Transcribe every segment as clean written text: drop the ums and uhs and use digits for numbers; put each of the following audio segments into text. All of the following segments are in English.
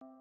Hi,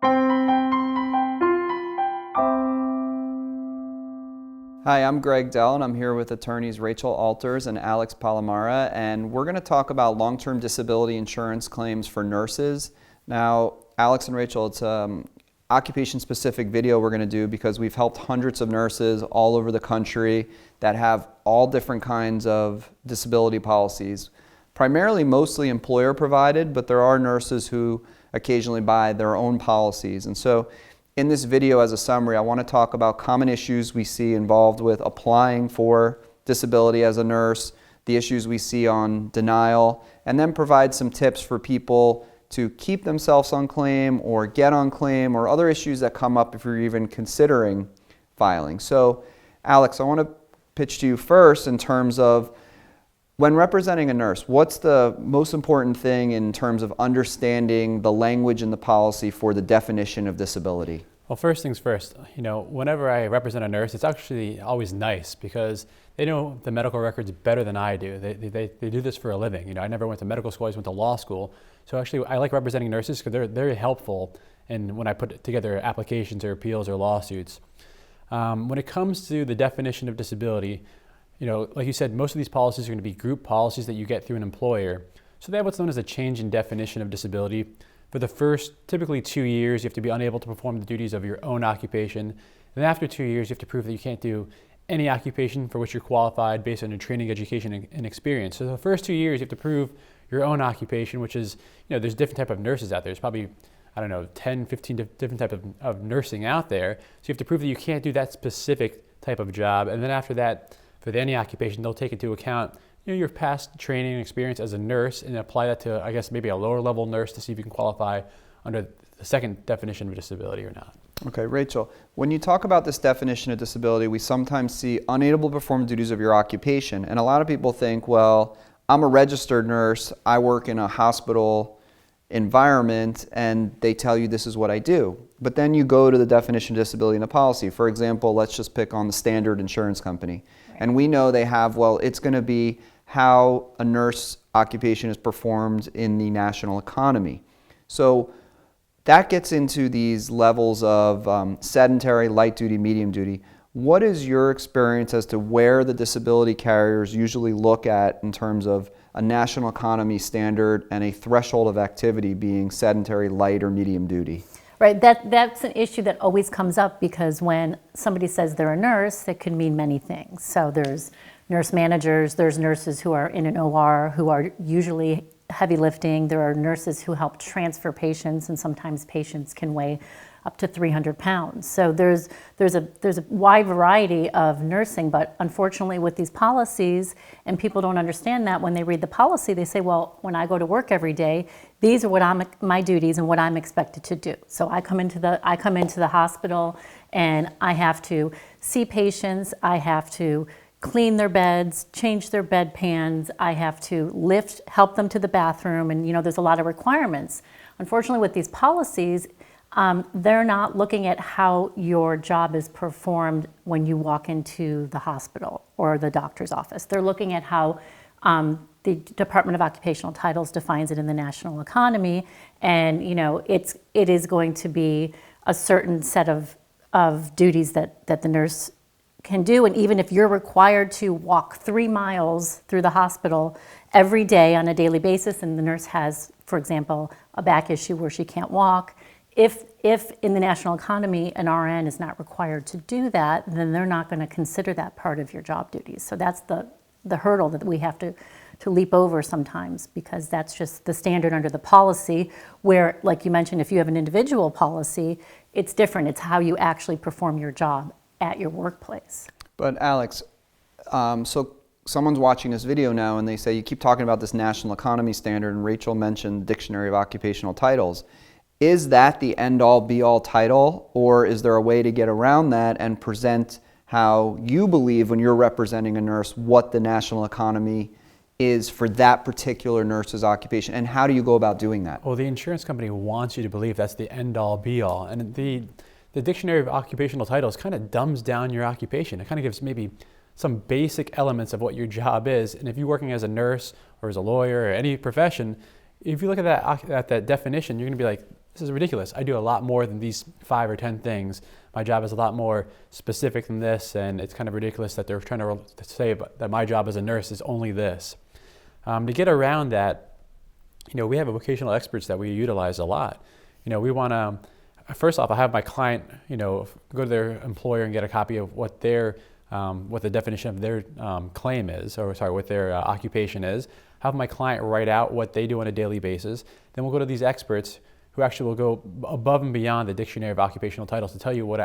I'm Greg Dell, and I'm here with attorneys Rachel Alters and Alex Palomara, and we're going to talk about long-term disability insurance claims for nurses. Now, Alex and Rachel, it's an occupation-specific video we're going to do because we've helped hundreds of nurses all over the country that have all different kinds of disability policies, primarily mostly employer-provided, but there are nurses who occasionally buy their own policies. And so in this video, as a summary, I want to talk about common issues we see involved with applying for disability as a nurse, the issues we see on denial, and then provide some tips for people to keep themselves on claim or get on claim or other issues that come up if you're even considering filing. So, Alex, I want to pitch to you first in terms of when representing a nurse, what's the most important thing in terms of understanding the language in the policy for the definition of disability? Well, first things first, whenever I represent a nurse, it's actually always nice because they know the medical records better than I do. They do this for a living. I never went to medical school, I just went to law school. So actually, I like representing nurses because they're very helpful when I put together applications or appeals or lawsuits. When it comes to the definition of disability, like you said, most of these policies are going to be group policies that you get through an employer. So they have what's known as a change in definition of disability. For the first, typically 2 years, you have to be unable to perform the duties of your own occupation. And after 2 years, you have to prove that you can't do any occupation for which you're qualified based on your training, education, and experience. So the first 2 years, you have to prove your own occupation, which is, there's different type of nurses out there. There's probably, 10, 15 different type of nursing out there. So you have to prove that you can't do that specific type of job. And then after that, for any occupation, they'll take into account your past training and experience as a nurse and apply that to, I guess, maybe a lower level nurse to see if you can qualify under the second definition of disability or not. Okay, Rachel, when you talk about this definition of disability, we sometimes see unable to perform duties of your occupation. And a lot of people think, well, I'm a registered nurse, I work in a hospital environment, and they tell you this is what I do. But then you go to the definition of disability in the policy. For example, let's just pick on the Standard Insurance Company. And we know they have, it's going to be how a nurse occupation is performed in the national economy. So that gets into these levels of sedentary, light duty, medium duty. What is your experience as to where the disability carriers usually look at in terms of a national economy standard and a threshold of activity being sedentary, light, or medium duty? Right, that's an issue that always comes up because when somebody says they're a nurse, it can mean many things. So there's nurse managers, there's nurses who are in an OR who are usually heavy lifting. There are nurses who help transfer patients, and sometimes patients can weigh up to 300 pounds. So there's a wide variety of nursing, but unfortunately with these policies, and people don't understand that when they read the policy, they say, well, when I go to work every day, these are my duties and what I'm expected to do. So I come into the hospital and I have to see patients, I have to clean their beds, change their bedpans, I have to help them to the bathroom, and there's a lot of requirements. Unfortunately with these policies, they're not looking at how your job is performed when you walk into the hospital or the doctor's office. They're looking at how the Department of Occupational Titles defines it in the national economy, and it is going to be a certain set of duties that the nurse can do. And even if you're required to walk 3 miles through the hospital every day on a daily basis, and the nurse has, for example, a back issue where she can't walk, if in the national economy an RN is not required to do that, then they're not going to consider that part of your job duties. So that's the hurdle that we have to leap over sometimes, because that's just the standard under the policy, where, like you mentioned, if you have an individual policy, it's different. It's how you actually perform your job at your workplace. But Alex, so someone's watching this video now and they say, you keep talking about this national economy standard, and Rachel mentioned Dictionary of Occupational Titles. Is that the end-all, be-all title, or is there a way to get around that and present how you believe, when you're representing a nurse, what the national economy is for that particular nurse's occupation, and how do you go about doing that? Well, the insurance company wants you to believe that's the end-all, be-all, and the Dictionary of Occupational Titles kind of dumbs down your occupation. It kind of gives maybe some basic elements of what your job is, and if you're working as a nurse or as a lawyer or any profession, if you look at that definition, you're going to be like, this is ridiculous. I do a lot more than these 5 or 10 things. My job is a lot more specific than this, and it's kind of ridiculous that they're trying to say that my job as a nurse is only this. To get around that, we have vocational experts that we utilize a lot. We want to, first off, I have my client, go to their employer and get a copy of what the definition of their claim is, what their occupation is. Have my client write out what they do on a daily basis. Then we'll go to these experts who actually will go above and beyond the dictionary of occupational titles to tell you what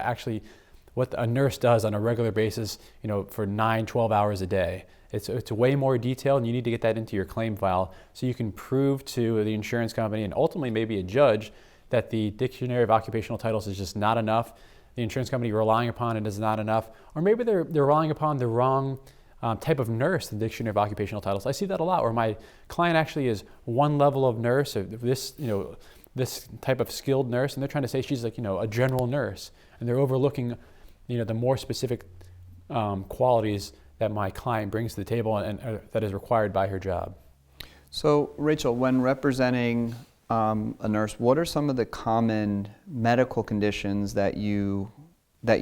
a nurse does on a regular basis, for 9-12 hours a day. It's way more detailed, and you need to get that into your claim file so you can prove to the insurance company and ultimately maybe a judge that the dictionary of occupational titles is just not enough. The insurance company relying upon it is not enough, or maybe they're relying upon the wrong type of nurse in the dictionary of occupational titles. I see that a lot, where my client actually is one level of nurse, or this type of skilled nurse, and they're trying to say she's like a general nurse, and they're overlooking the more specific qualities that my client brings to the table and that is required by her job. So, Rachel, when representing a nurse, what are some of the common medical conditions that you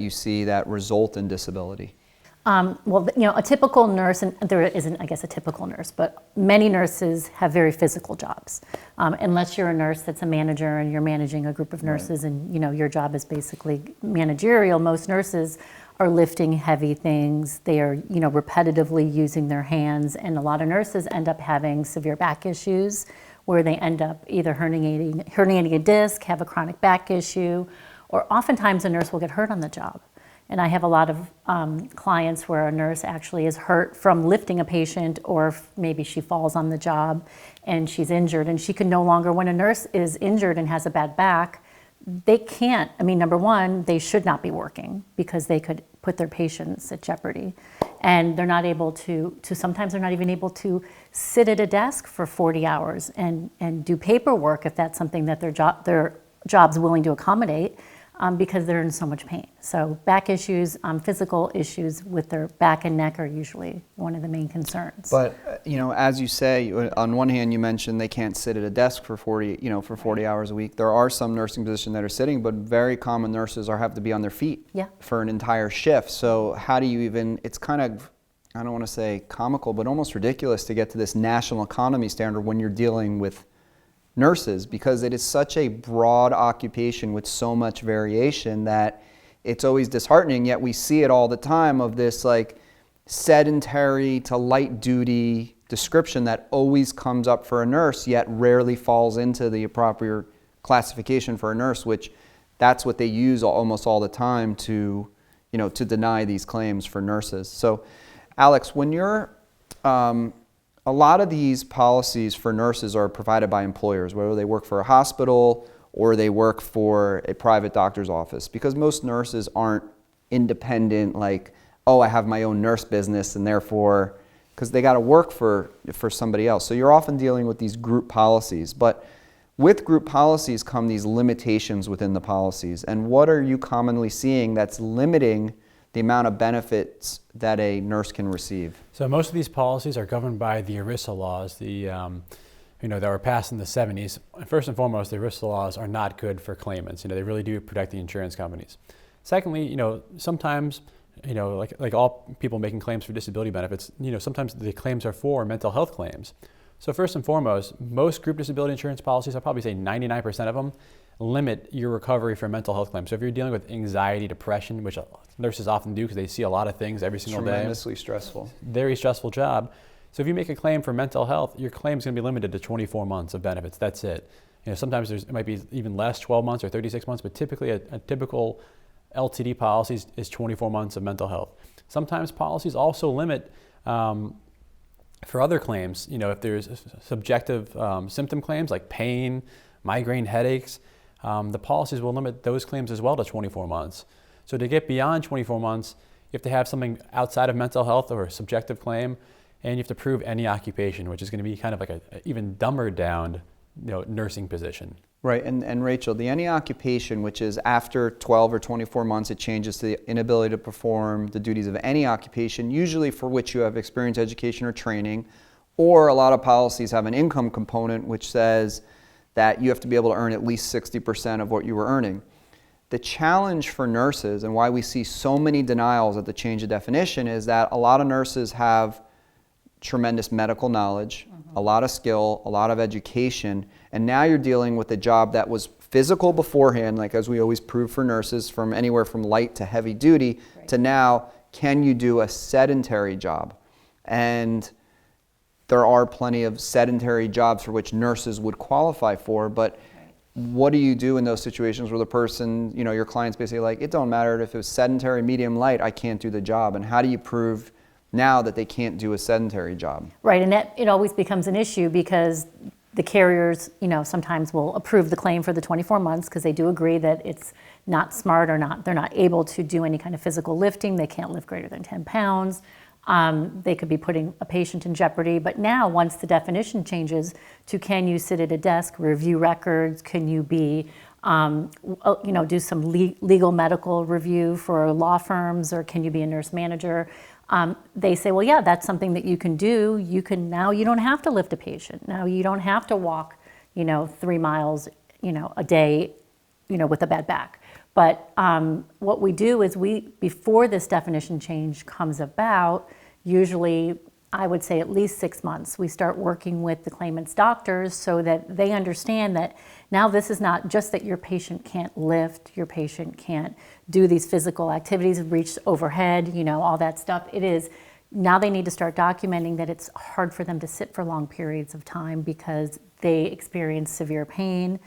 see that result in disability? A typical nurse, and there isn't, I guess, a typical nurse, but many nurses have very physical jobs. Unless you're a nurse that's a manager and you're managing a group of nurses, right, and your job is basically managerial, most nurses are lifting heavy things. They are, repetitively using their hands, and a lot of nurses end up having severe back issues, where they end up either herniating a disc, have a chronic back issue, or oftentimes a nurse will get hurt on the job. And I have a lot of clients where a nurse actually is hurt from lifting a patient, or maybe she falls on the job and she's injured, and she can no longer, when a nurse is injured and has a bad back, they can't, number one, they should not be working because they could put their patients at jeopardy. And they're not able to sometimes they're not even able to sit at a desk for 40 hours and do paperwork if that's something that their job's willing to accommodate, because they're in so much pain. So back issues, physical issues with their back and neck are usually one of the main concerns. But as you say, on one hand, you mentioned they can't sit at a desk for 40 hours a week. There are some nursing positions that are sitting, but very common nurses have to be on their feet, yeah, for an entire shift. So how do you even? It's kind of, I don't want to say comical, but almost ridiculous to get to this national economy standard when you're dealing with nurses, because it is such a broad occupation with so much variation that it's always disheartening. Yet we see it all the time, of this like sedentary to light duty description that always comes up for a nurse, yet rarely falls into the appropriate classification for a nurse, which that's what they use almost all the time to deny these claims for nurses. So Alex, when you're a lot of these policies for nurses are provided by employers, whether they work for a hospital or they work for a private doctor's office, because most nurses aren't independent, like, oh, I have my own nurse business, and therefore, because they got to work for somebody else. So you're often dealing with these group policies. But with group policies come these limitations within the policies. And what are you commonly seeing that's limiting the amount of benefits that a nurse can receive? So most of these policies are governed by the ERISA laws, that were passed in the 70s. First and foremost, the ERISA laws are not good for claimants. They really do protect the insurance companies. Secondly, sometimes, like all people making claims for disability benefits, sometimes the claims are for mental health claims. So first and foremost, most group disability insurance policies, I'll probably say 99% of them, limit your recovery for mental health claims. So if you're dealing with anxiety, depression, which nurses often do because they see a lot of things every single day. Tremendously stressful. Very stressful job. So if you make a claim for mental health, your claim is going to be limited to 24 months of benefits. That's it. Sometimes it might be even less, 12 months or 36 months, but typically a typical LTD policy is 24 months of mental health. Sometimes policies also limit for other claims, if there's subjective symptom claims like pain, migraine, headaches, the policies will limit those claims as well to 24 months. So to get beyond 24 months, you have to have something outside of mental health or a subjective claim, and you have to prove any occupation, which is going to be kind of like an even dumber down nursing position. Right, and Rachel, the any occupation, which is after 12 or 24 months, it changes to the inability to perform the duties of any occupation, usually for which you have experience, education, or training, or a lot of policies have an income component which says that you have to be able to earn at least 60% of what you were earning. The challenge for nurses and why we see so many denials at the change of definition is that a lot of nurses have tremendous medical knowledge, a lot of skill, a lot of education, and now you're dealing with a job that was physical beforehand, like as we always prove for nurses, from anywhere from light to heavy duty, to now, can you do a sedentary job? And there are plenty of sedentary jobs for which nurses would qualify for, but what do you do in those situations where the person, you know, your client's basically like, it don't matter if it was sedentary, medium, light, I can't do the job. And how do you prove now that they can't do a sedentary job? Right, and that, it always becomes an issue because the carriers, you know, sometimes will approve the claim for the 24 months because they do agree that it's not smart or they're not able to do any kind of physical lifting. They can't lift greater than 10 pounds. They could be putting a patient in jeopardy. But now, once the definition changes to can you sit at a desk, review records, can you be, do some legal medical review for law firms, or can you be a nurse manager? They say, well, yeah, that's something that you can do. Now you don't have to lift a patient. Now you don't have to walk, 3 miles, a day, with a bad back. But what we do is before this definition change comes about, usually I would say at least 6 months, we start working with the claimant's doctors so that they understand that now this is not just that your patient can't lift, your patient can't do these physical activities, reach overhead, all that stuff. It is, now they need to start documenting that it's hard for them to sit for long periods of time because they experience severe pain.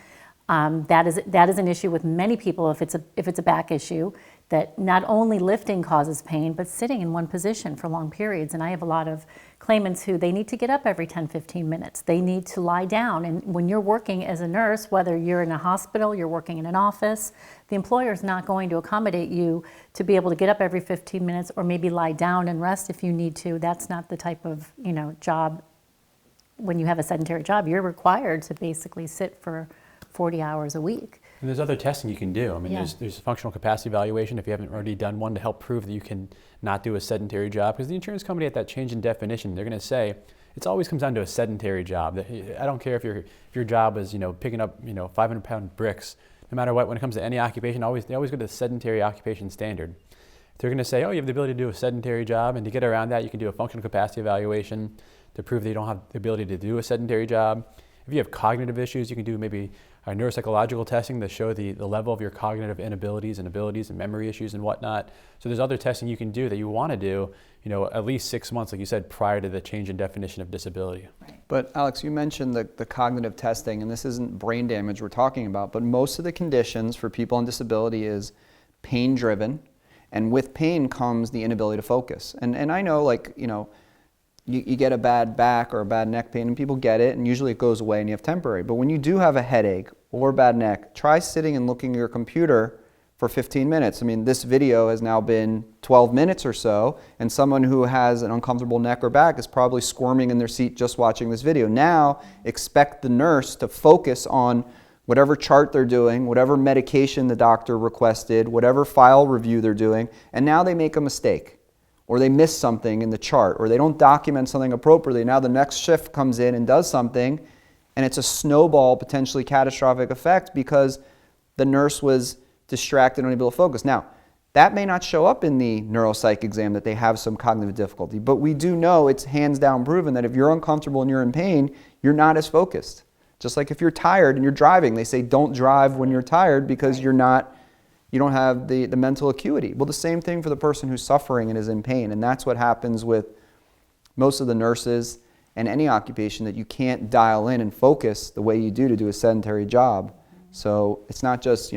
That is an issue with many people if it's a back issue, that not only lifting causes pain, but sitting in one position for long periods. And I have a lot of claimants who they need to get up every 10, 15 minutes. They need to lie down. And when you're working as a nurse, whether you're in a hospital, you're working in an office, the employer is not going to accommodate you to be able to get up every 15 minutes or maybe lie down and rest if you need to. That's not the type of, job. When you have a sedentary job, you're required to basically sit for 40 hours a week. And there's other testing you can do. I mean, Yeah. there's functional capacity evaluation if you haven't already done one to help prove that you can not do a sedentary job. Because the insurance company at that change in definition, they're going to say it always comes down to a sedentary job. I don't care if your job is picking up 500-pound bricks. No matter what, when it comes to any occupation, they always go to the sedentary occupation standard. They're going to say, oh, you have the ability to do a sedentary job, and to get around that, you can do a functional capacity evaluation to prove that you don't have the ability to do a sedentary job. If you have cognitive issues, you can do maybe a neuropsychological testing to show the level of your cognitive inabilities and abilities and memory issues and whatnot. So there's other testing you can do that you want to do, at least 6 months, like you said, prior to the change in definition of disability. Right. But Alex, you mentioned the cognitive testing, and this isn't brain damage we're talking about, but most of the conditions for people on disability is pain-driven, and with pain comes the inability to focus. And I know, you get a bad back or a bad neck pain and people get it and usually it goes away and you have temporary. But when you do have a headache or a bad neck, try sitting and looking at your computer for 15 minutes. I mean, this video has now been 12 minutes or so, and someone who has an uncomfortable neck or back is probably squirming in their seat just watching this video. Now, expect the nurse to focus on whatever chart they're doing, whatever medication the doctor requested, whatever file review they're doing, and now they make a mistake, or they miss something in the chart, or they don't document something appropriately. Now the next shift comes in and does something, and it's a snowball, potentially catastrophic effect because the nurse was distracted and unable to focus. Now, that may not show up in the neuropsych exam that they have some cognitive difficulty, but we do know it's hands down proven that if you're uncomfortable and you're in pain, you're not as focused. Just like if you're tired and you're driving, they say don't drive when you're tired because you don't have the mental acuity. Well, the same thing for the person who's suffering and is in pain. And that's what happens with most of the nurses and any occupation, that you can't dial in and focus the way you do to do a sedentary job. So it's not just,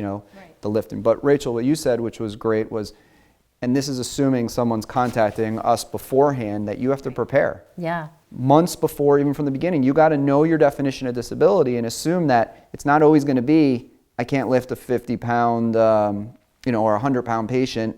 the lifting. But Rachel, what you said, which was great, was, and this is assuming someone's contacting us beforehand, that you have to prepare. Yeah. Months before, even from the beginning, you got to know your definition of disability and assume that it's not always going to be, I can't lift a 50-pound, or a 100-pound patient,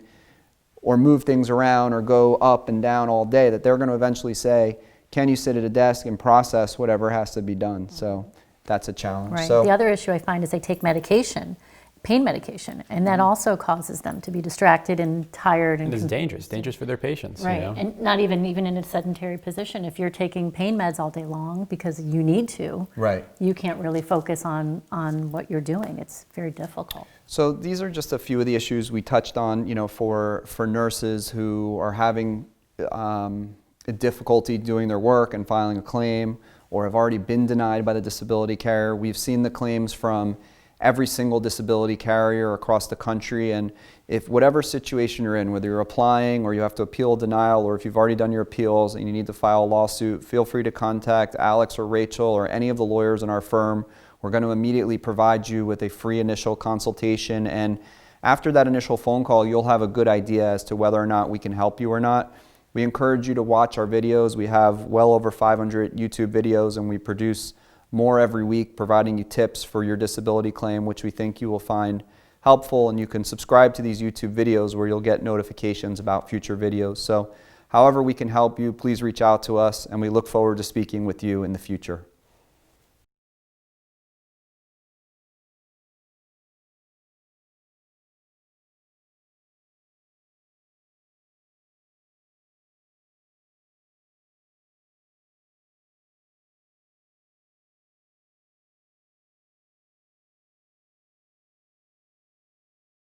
or move things around or go up and down all day, that they're going to eventually say, can you sit at a desk and process whatever has to be done? So that's a challenge. Right. So, the other issue I find is they take medication pain medication, and that also causes them to be distracted and tired And it's confused. dangerous for their patients. Right, You know? and not even in a sedentary position. If you're taking pain meds all day long because you need to, Right. you can't really focus on what you're doing. It's very difficult. So these are just a few of the issues we touched on, for nurses who are having difficulty doing their work and filing a claim, or have already been denied by the disability carrier. We've seen the claims from every single disability carrier across the country, and if whatever situation you're in, whether you're applying or you have to appeal a denial, or if you've already done your appeals and you need to file a lawsuit, feel free to contact Alex or Rachel or any of the lawyers in our firm. We're going to immediately provide you with a free initial consultation, and after that initial phone call, you'll have a good idea as to whether or not we can help you or not. We encourage you to watch our videos. We have well over 500 YouTube videos, and we produce more every week, providing you tips for your disability claim, which we think you will find helpful. And you can subscribe to these YouTube videos where you'll get notifications about future videos. So however we can help you, please reach out to us, and we look forward to speaking with you in the future.